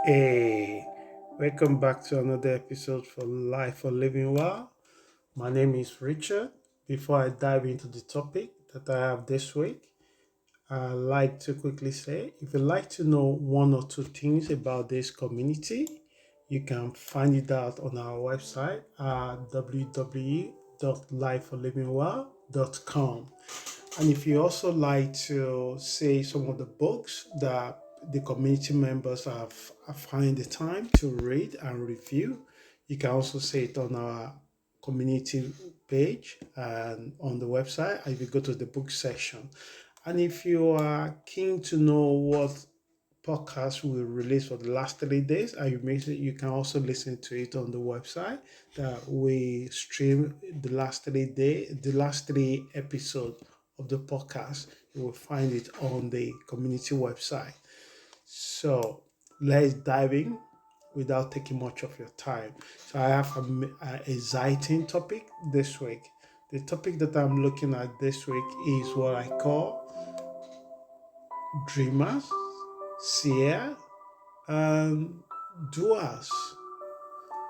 Hey, welcome back to another episode for Life for Living Well. My name is Richard. Before I dive into the topic that I have this week, I'd like to quickly say if you'd like to know one or two things about this community, you can find it out on our website at www.lifeforlivingwell.com. And if you also like to say some of the books that the community members have find the time to read and review, you can also say it on our community page and on the website. If you go to the book section, and if you are keen to know what podcast we release for the last 3 days, and you can also listen to it on the website that we stream the last three episodes of the podcast. You will find it on the community website. So let's dive in without taking much of your time. So I have an exciting topic this week. The topic that I'm looking at this week is what I call dreamers, seers, and doers.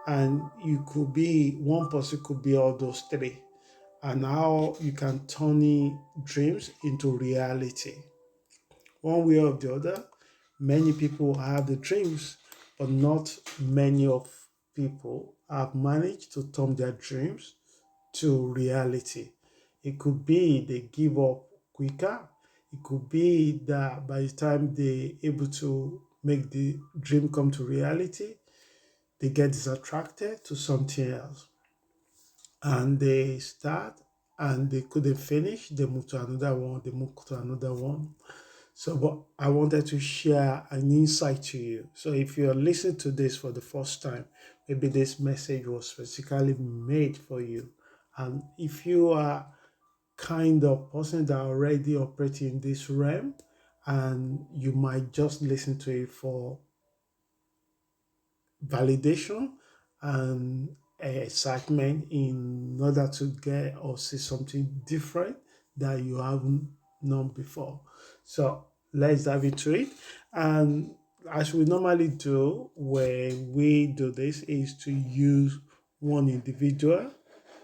And you could be one person, could be all those three, and how you can turn dreams into reality. One way or the other, many people have the dreams, but not many of people have managed to turn their dreams to reality. It could be they give up quicker. It could be that by the time they're able to make the dream come to reality, they get distracted to something else and they start and they couldn't finish, they move to another one, they move to another one. So, but I wanted to share an insight to you. So, if you're listening to this for the first time, maybe this message was specifically made for you. And if you are kind of person that already operating in this realm, and you might just listen to it for validation and excitement in order to get or see something different that you haven't known before. So let's dive into it. And as we normally do when we do this is to use one individual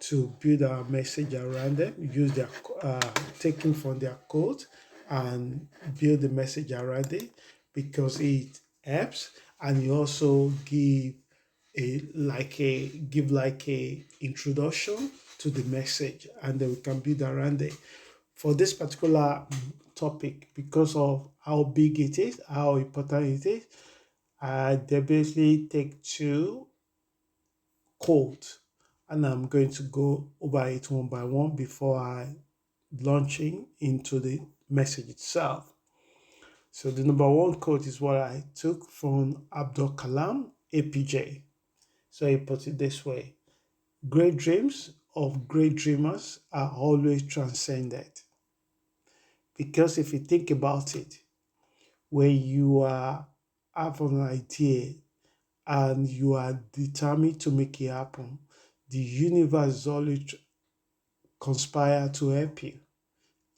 to build our message around them, use their taking from their code and build the message around it because it helps and you also give like a introduction to the message and then we can build around it. For this particular topic, because of how big it is, how important it is, I deliberately take two quotes and I'm going to go over it one by one before I launching into the message itself. So the number one quote is what I took from Abdul Kalam, APJ. So he put it this way: great dreams of great dreamers are always transcended. Because if you think about it, when you are have an idea and you are determined to make it happen, the universe is always conspire to help you.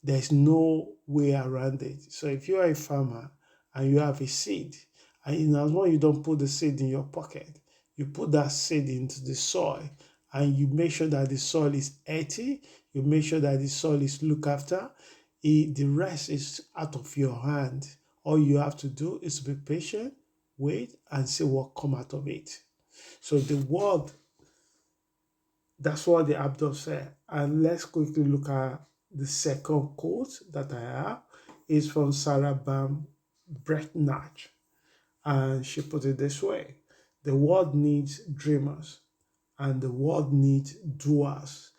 There's no way around it. So if you are a farmer and you have a seed, and in as long as you don't put the seed in your pocket, you put that seed into the soil and you make sure that the soil is healthy, you make sure that the soil is looked after, the rest is out of your hand. All you have to do is be patient, wait, and see what come out of it. So the word that's what the Abdul said. And let's quickly look at the second quote that I have. Is from Sarah Ban Breathnach. And she put it this way: the world needs dreamers and the world needs doers.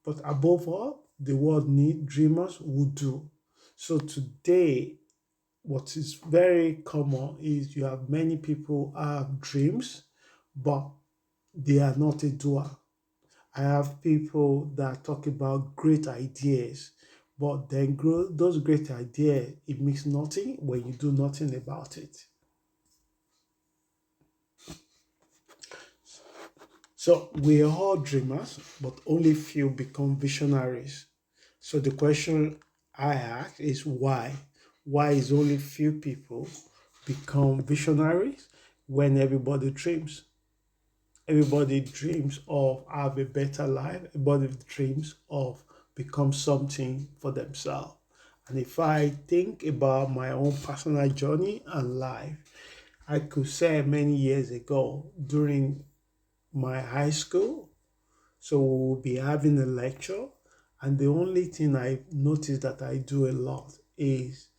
But above all, the world needs dreamers who do. So today, what is very common is you have many people have dreams, but they are not a doer. I have people that talk about great ideas, but then those great ideas, it means nothing when you do nothing about it. So we are all dreamers, but only few become visionaries. So the question I ask is why? Why is only few people become visionaries? when everybody dreams. Everybody dreams of have a better life. Everybody dreams of become something for themselves. And if I think about my own personal journey and life, I could say many years ago during my high school, so we'll be having a lecture, and the only thing I noticed that I do a lot is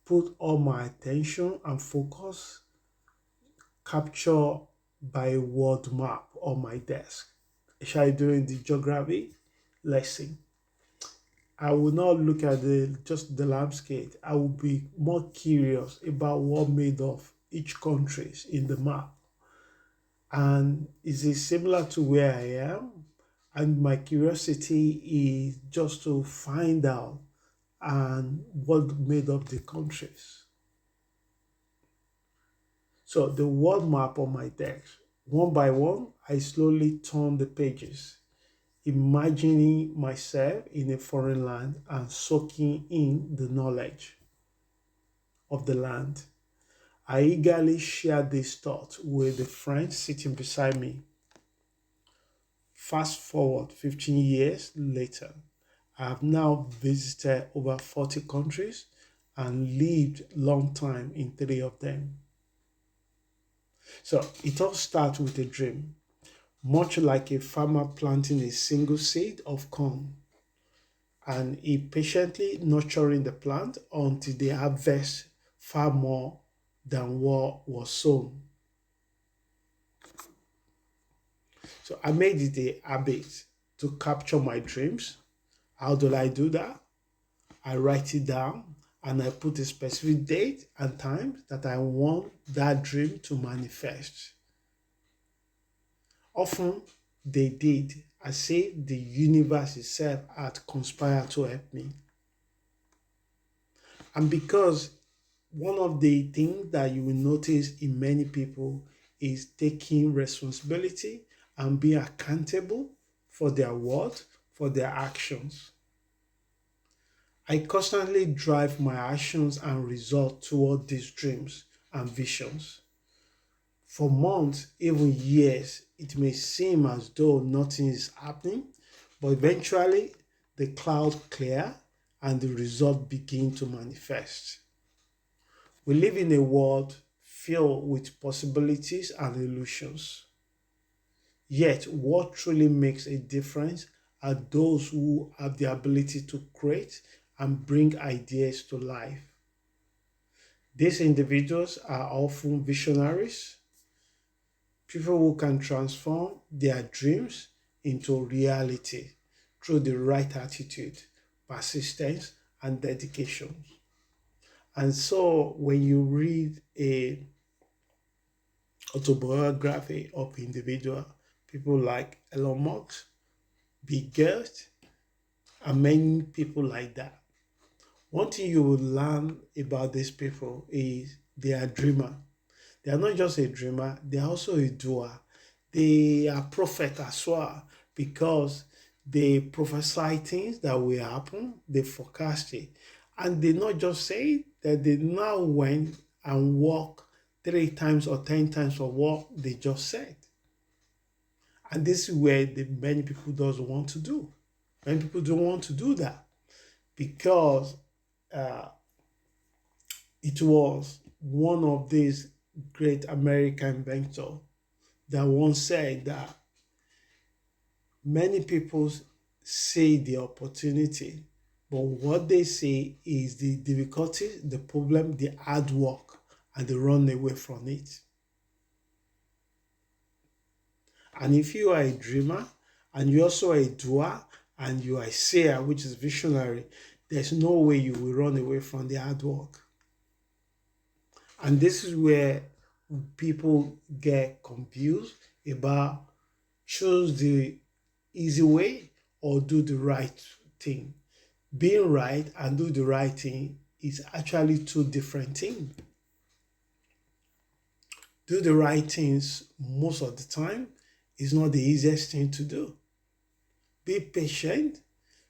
put all my attention and focus capture by a word map on my desk, especially during the geography lesson. I will not look at just the landscape. I will be more curious about what made of each countries in the map. And is it similar to where I am? And my curiosity is just to find out and what made up the countries. So the world map on my desk, one by one, I slowly turn the pages, imagining myself in a foreign land and soaking in the knowledge of the land. I eagerly shared this thought with the friend sitting beside me. Fast forward 15 years later, I have now visited over 40 countries and lived long time in three of them. So it all starts with a dream, much like a farmer planting a single seed of corn and he patiently nurturing the plant until they harvest far more than what was sown. So I made it a habit to capture my dreams. How do I do that? I write it down and I put a specific date and time that I want that dream to manifest. Often they did. I say the universe itself had conspired to help me. And because one of the things that you will notice in many people is taking responsibility and being accountable for their words, for their actions. I constantly drive my actions and results toward these dreams and visions. For months, even years, it may seem as though nothing is happening, but eventually the clouds clear and the result begin to manifest. We live in a world filled with possibilities and illusions. Yet, what truly makes a difference are those who have the ability to create and bring ideas to life. These individuals are often visionaries, people who can transform their dreams into reality through the right attitude, persistence, and dedication. And so, when you read a autobiography of individual, people like Elon Musk, Bill Gates, and many people like that. One thing you will learn about these people is they are dreamer. They are not just a dreamer, they are also a doer. They are prophet as well because they prophesy things that will happen, they forecast it. And they not just say it, that they now went and walk 3 times or 10 times of what they just said. And this is where the many people doesn't want to do. Many people don't want to do that because uh, it was one of these great American inventors that once said that many people see the opportunity, but what they see is the difficulty, the problem, the hard work, and they run away from it. And if you are a dreamer and you're also a doer and you are a seer, which is visionary, there's no way you will run away from the hard work. And this is where people get confused about choose the easy way or do the right thing. Being right and do the right thing is actually two different things. Do the right things most of the time is not the easiest thing to do. Be patient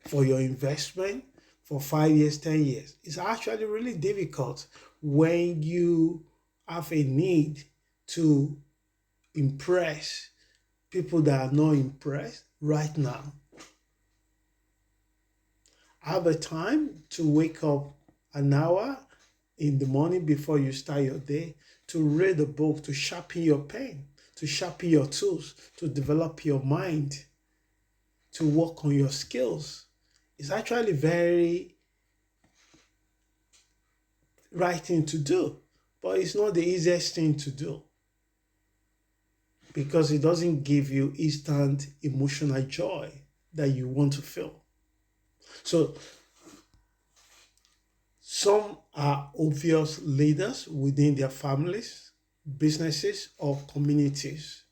for your investment for 5 years, 10 years. It's actually really difficult when you have a need to impress people that are not impressed right now. Have a time to wake up an hour in the morning before you start your day to read a book, to sharpen your pen, to sharpen your tools, to develop your mind, to work on your skills. It's actually very right thing to do, but it's not the easiest thing to do because it doesn't give you instant emotional joy that you want to feel. So some are obvious leaders within their families, businesses, or communities.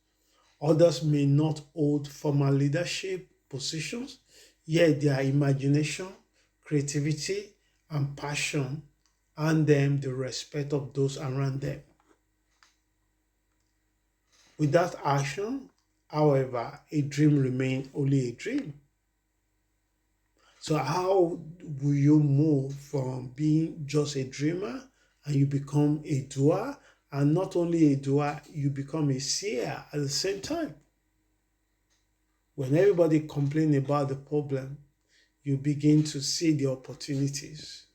Others may not hold formal leadership positions, yet their imagination, creativity, and passion earn them the respect of those around them. Without action, however, a dream remains only a dream. So, how will you move from being just a dreamer and you become a doer? And not only a doer, you become a seer at the same time. When everybody complains about the problem, you begin to see the opportunities.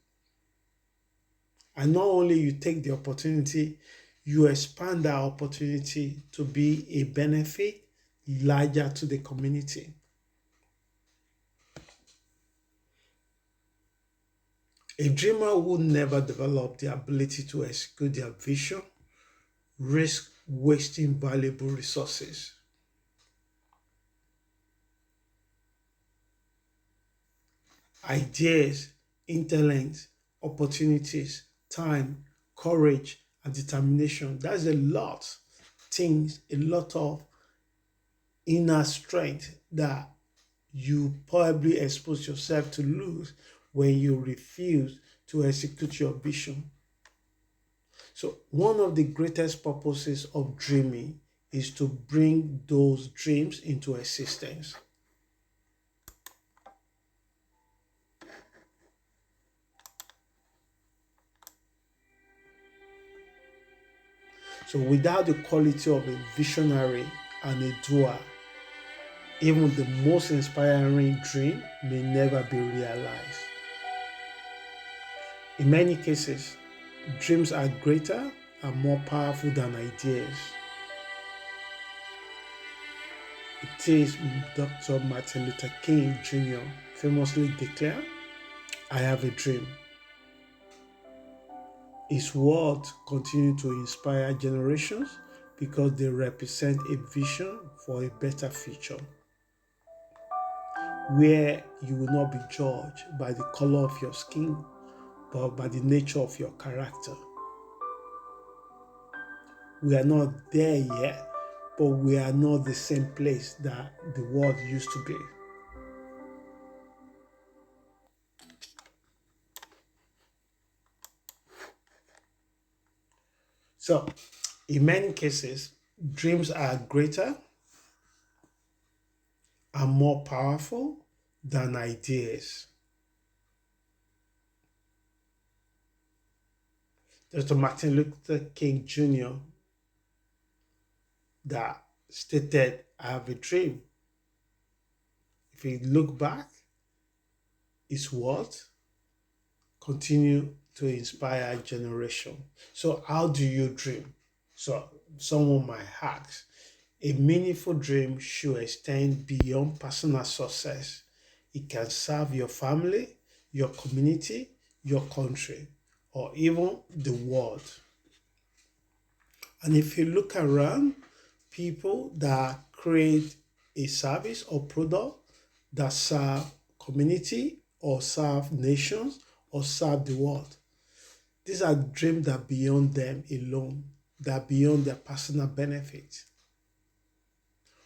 And not only you take the opportunity, you expand that opportunity to be a benefit larger to the community. A dreamer would never develop the ability to execute their vision, risk wasting valuable resources. Ideas, intellect, opportunities, time, courage, and determination. That's a lot things, a lot of inner strength that you probably expose yourself to lose when you refuse to execute your vision. So, one of the greatest purposes of dreaming is to bring those dreams into existence. So, without the quality of a visionary and a doer, even the most inspiring dream may never be realized. In many cases, dreams are greater and more powerful than ideas. It is Dr. Martin Luther King Jr. famously declared, "I have a dream." His words continue to inspire generations because they represent a vision for a better future, where you will not be judged by the color of your skin, but by the nature of your character. We are not there yet, but we are not the same place that the world used to be. So, in many cases, dreams are greater and more powerful than ideas. Dr. Martin Luther King Jr. that stated, "I have a dream." If you look back, his words continue to inspire generation. So how do you dream? So someone might ask, a meaningful dream should extend beyond personal success. It can serve your family, your community, your country, or even the world. And if you look around, people that create a service or product that serve community or serve nations or serve the world, these are dreams that are beyond them alone, that are beyond their personal benefit.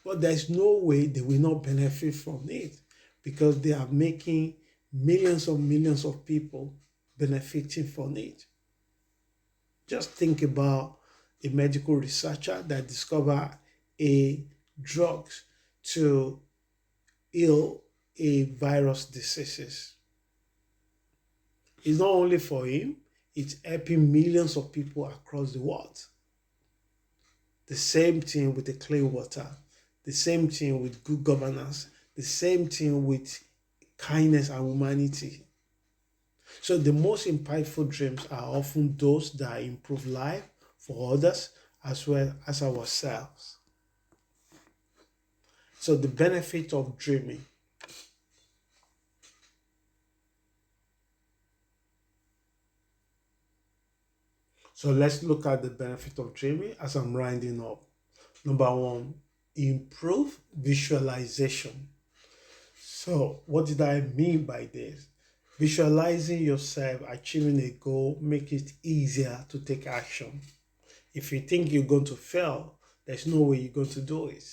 But there's no way they will not benefit from it because they are making millions of people benefiting from it. Just think about a medical researcher that discovered a drugs to heal a virus diseases. It's not only for him, It's helping millions of people across the world. The same thing with the clean water, the same thing with good governance, the same thing with kindness and humanity. So the most impactful dreams are often those that improve life for others as well as ourselves. So the benefit of dreaming. So let's look at the benefit of dreaming as I'm rounding up. Number one, improve visualization. So what did I mean by this? Visualizing yourself achieving a goal make it easier to take action. If you think you're going to fail, there's no way you're going to do it.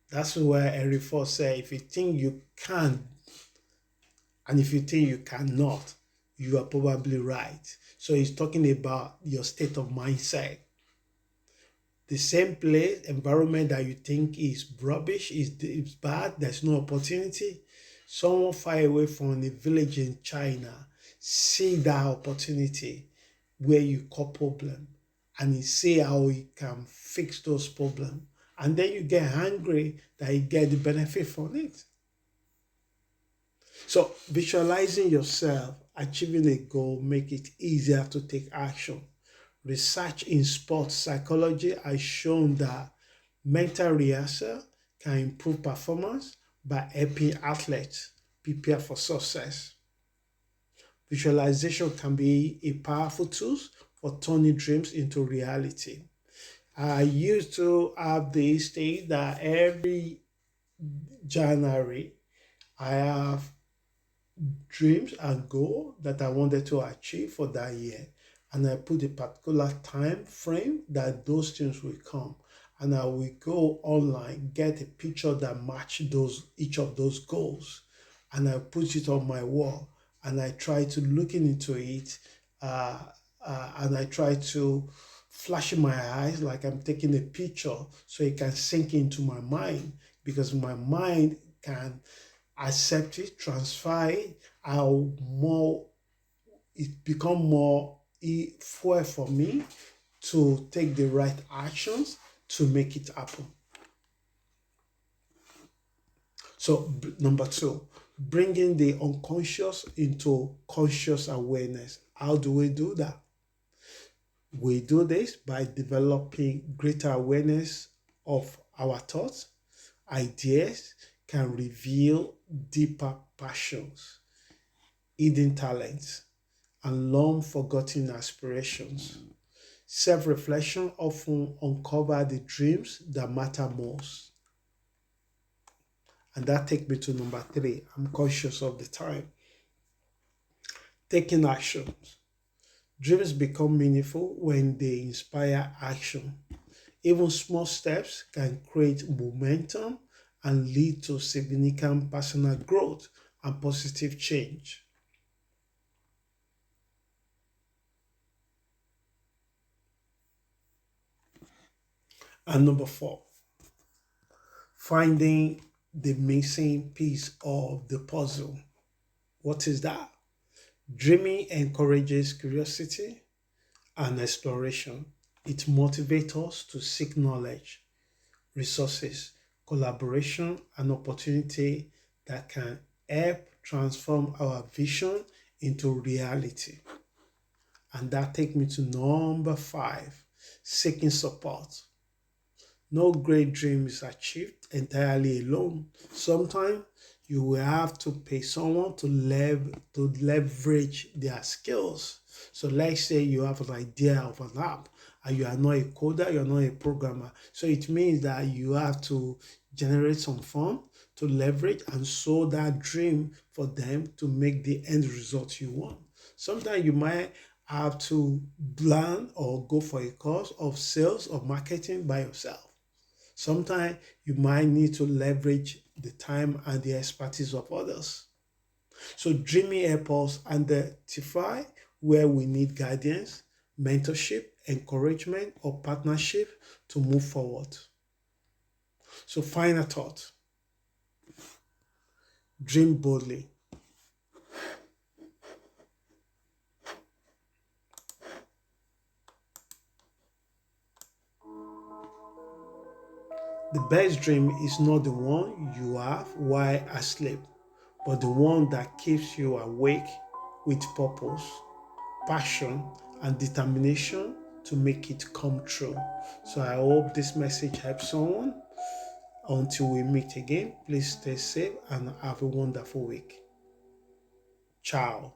That's where Henry Ford said, if you think you can and if you think you cannot, you are probably right. So he's talking about your state of mindset. The same place, environment that you think is rubbish, is bad, there's no opportunity. Someone far away from a village in China see that opportunity where you cause problem and he see how he can fix those problems. And then you get angry that you get the benefit from it. So visualizing yourself achieving a goal make it easier to take action. Research in sports psychology has shown that mental rehearsal can improve performance by helping athletes prepare for success. Visualization can be a powerful tool for turning dreams into reality. I used to have this state that every January I have dreams and goal that I wanted to achieve for that year. And I put a particular time frame that those things will come. And I will go online, get a picture that match those each of those goals. And I put it on my wall. And I try to looking into it. Uh, and I try to flashing my eyes like I'm taking a picture so it can sink into my mind because my mind can accept it, transfer it, how more it become more fuel for me to take the right actions to make it happen. So number two, bringing the unconscious into conscious awareness. How do we do that? We do this by developing greater awareness of our thoughts. Ideas can reveal deeper passions, hidden talents, and long forgotten aspirations. Self reflection often uncovers the dreams that matter most. And that takes me to number three. I'm conscious of the time. Taking actions. Dreams become meaningful when they inspire action. Even small steps can create momentum and lead to significant personal growth and positive change. And number four, finding the missing piece of the puzzle. What is that? Dreaming encourages curiosity and exploration. It motivates us to seek knowledge, resources, collaboration, and opportunity that can help transform our vision into reality. And that takes me to number five, seeking support. No great dream is achieved entirely alone. Sometimes you will have to pay someone to leverage their skills. So let's say you have an idea of an app and you are not a coder, you're not a programmer. So it means that you have to generate some fund to leverage and sow that dream for them to make the end result you want. Sometimes you might have to plan or go for a course of sales or marketing by yourself. Sometimes you might need to leverage the time and the expertise of others. So dreaming helps us identify where we need guidance, mentorship, encouragement, or partnership to move forward. So final thought, dream boldly. The best dream is not the one you have while asleep, but the one that keeps you awake with purpose, passion, and determination to make it come true. So I hope this message helps someone. Until we meet again, please stay safe and have a wonderful week. Ciao.